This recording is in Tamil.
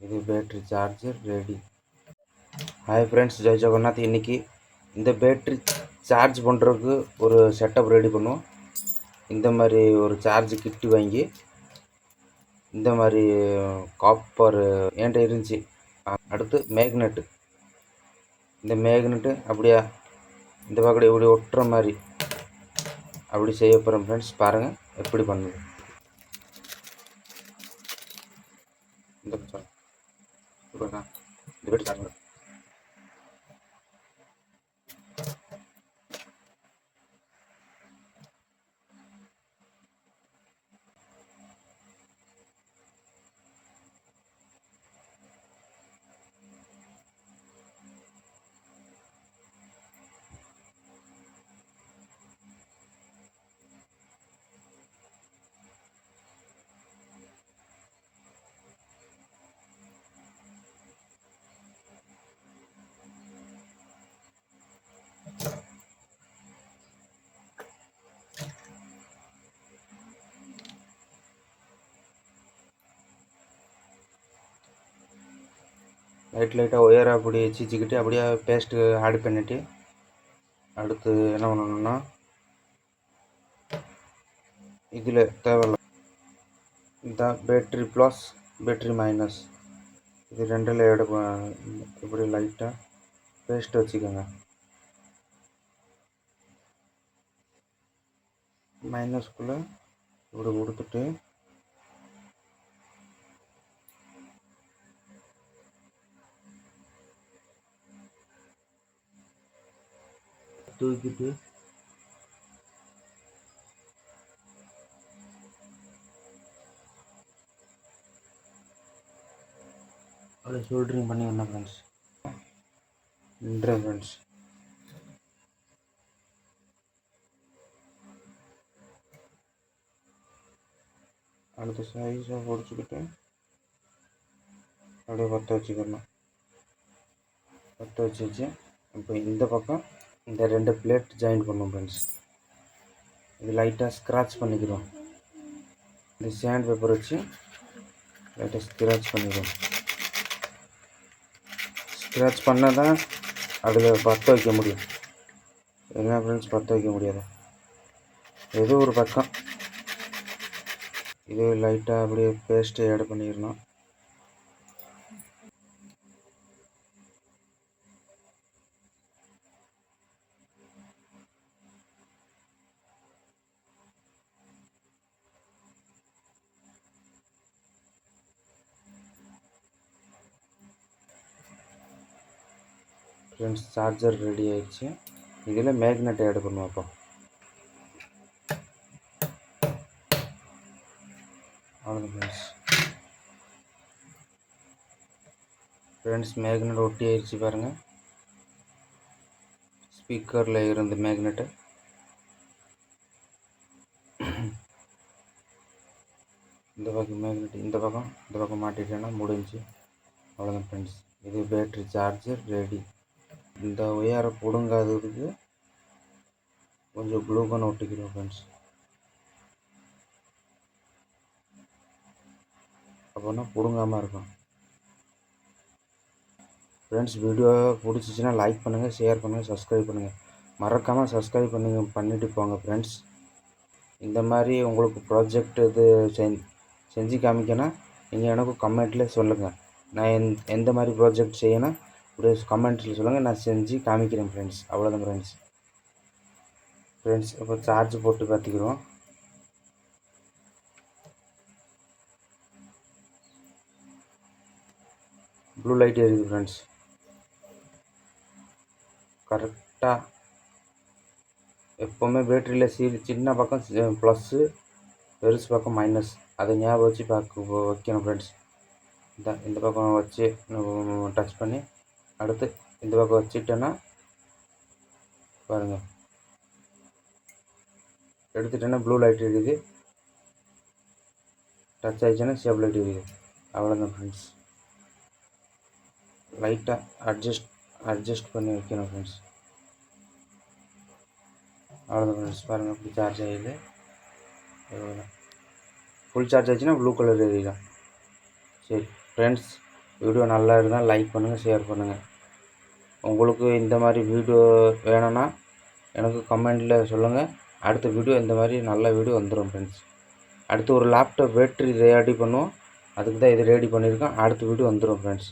இது battery charger ready. Hi friends, Jai Jagannath. இன்றைக்கி இந்த பேட்ரி சார்ஜ் பண்ணுறதுக்கு ஒரு செட்டப் ரெடி பண்ணுவோம். இந்த மாதிரி ஒரு சார்ஜ் கிட்டு வாங்கி இந்த மாதிரி காப்பர் என்கிட்ட இருந்துச்சு. அடுத்து மேக்னெட்டு, இந்த மேக்னெட்டு அப்படியே இந்த பக்கம் இப்படி ஒட்டுற மாதிரி அப்படி செய்ய போகிறோம் ஃப்ரெண்ட்ஸ். பாருங்கள் எப்படி பண்ணுது. இந்த பேட்ரி சார்ஜ் லைட்டாக ஒயரை அப்படி சீச்சிக்கிட்டு அப்படியே பேஸ்ட்டு ஆட் பண்ணிவிட்டு அடுத்து என்ன பண்ணணும்னா இதில் தேவையில்ல இந்த பேட்ரி ப்ளஸ் பேட்ரி மைனஸ் இது ரெண்டில் இப்படி லைட்டாக பேஸ்ட் வச்சுக்கோங்க. மைனஸ்குள்ளே இப்படி கொடுத்துட்டு தூக்கிட்டு அப்படியே சோல்ட்ரிங் பண்ணி வந்தேன் ஃப்ரெண்ட்ஸ். நன்றி ஃப்ரெண்ட்ஸ். அடுத்த சைஸாக பொடிச்சுக்கிட்டு அப்படியே பற்ற வச்சுக்கணும். பற்ற வச்சு இப்போ இந்த பக்கம் இந்த ரெண்டு பிளேட் ஜாயின் பண்ணுவோம் ஃப்ரெண்ட்ஸ். இது லைட்டாக ஸ்க்ராட்ச் பண்ணிக்கிறோம். இந்த சாண்ட் பேப்பர் வச்சு லைட்டாக ஸ்க்ராட்ச் பண்ணிக்கிறோம். ஸ்க்ராட்ச் பண்ணால் தான் அதில் பற்ற வைக்க முடியும். என்ன ஃப்ரெண்ட்ஸ், பற்ற வைக்க முடியாது. ஏதோ ஒரு பக்கம் இது லைட்டாக அப்படியே பேஸ்ட்டு ஆட் பண்ணிடணும். ஃப்ரெண்ட்ஸ், சார்ஜர் ரெடி ஆயிடுச்சு. இதில் மேக்னெட் ஆட் பண்ணுவோம். அப்போ அவ்வளோதான் ஃப்ரெண்ட்ஸ். மேக்னெட் ஒட்டி ஆயிடுச்சு பாருங்கள். ஸ்பீக்கரில் இருந்த மேக்னெட்டு இந்த பக்கம் மேக்னெட் இந்த பக்கம் மாட்டிட்டேன்னா முடிஞ்சு. அவ்வளோதான் ஃப்ரெண்ட்ஸ். இது பேட்ரி சார்ஜர் ரெடி. இந்த ஒயரை பிடுங்காததுக்கு கொஞ்சம் க்ளூகன் ஒட்டிக்கிறோம் ஃப்ரெண்ட்ஸ். அப்போனா பிடுங்காமல் இருக்கும். ஃப்ரெண்ட்ஸ், வீடியோ பிடிச்சிச்சின்னா லைக் பண்ணுங்கள், ஷேர் பண்ணுங்கள், சப்ஸ்கிரைப் பண்ணுங்கள். மறக்காமல் சப்ஸ்கிரைப் பண்ணிவிட்டு போங்க ஃப்ரெண்ட்ஸ். இந்த மாதிரி உங்களுக்கு ப்ராஜெக்ட் இது செஞ்சு காமிக்கணும். நீங்கள் எனக்கு கமெண்ட்டில் சொல்லுங்கள். நான் எந்த மாதிரி ப்ராஜெக்ட் செய்யணும் அப்படியே கமெண்ட்டில் சொல்லுங்கள். நான் செஞ்சு காமிக்கிறேன் ஃப்ரெண்ட்ஸ். அவ்வளோதான் ஃப்ரெண்ட்ஸ். இப்போ சார்ஜ் போட்டு பார்த்துக்கிறோம். ப்ளூ லைட் எரியுது ஃப்ரெண்ட்ஸ். கரெக்டாக எப்போவுமே பேட்டரியில் சின்ன பக்கம் ப்ளஸ்ஸு, பெருசு பக்கம் மைனஸ், அதை ஞாபகம் வச்சு வைக்கணும் ஃப்ரெண்ட்ஸ். இந்த பக்கம் வச்சு டச் பண்ணி அடுத்து இந்த பக்கம் வச்சுட்டேன்னா பாருங்கள், எடுத்துட்டேன்னா ப்ளூ லைட் எரியுது. டச் ஆகிடுச்சுன்னா சேப் லைட் எரியுது. அவ்வளோதான் ஃப்ரெண்ட்ஸ். லைட்டாக அட்ஜஸ்ட் பண்ணி வைக்கணும் ஃப்ரெண்ட்ஸ். அவ்வளோதான் ஃப்ரெண்ட்ஸ். பாருங்கள் இப்படி சார்ஜ் ஆகிடுது. ஃபுல் சார்ஜ் ஆச்சுன்னா ப்ளூ கலர் எரியும். சரி ஃப்ரெண்ட்ஸ், வீடியோ நல்லா இருந்தால் லைக் பண்ணுங்கள், ஷேர் பண்ணுங்கள். உங்களுக்கு இந்த மாதிரி வீடியோ வேணும்னா எனக்கு கமெண்டில் சொல்லுங்கள். அடுத்த வீடியோ இந்த மாதிரி நல்ல வீடியோ வந்துடும் ஃப்ரெண்ட்ஸ். அடுத்து ஒரு லேப்டாப் பேட்ரி ரெடி பண்ணுவோம். அதுக்கு தான் இது ரெடி பண்ணியிருக்கோம். அடுத்த வீடியோ வந்துடும் ஃப்ரெண்ட்ஸ்.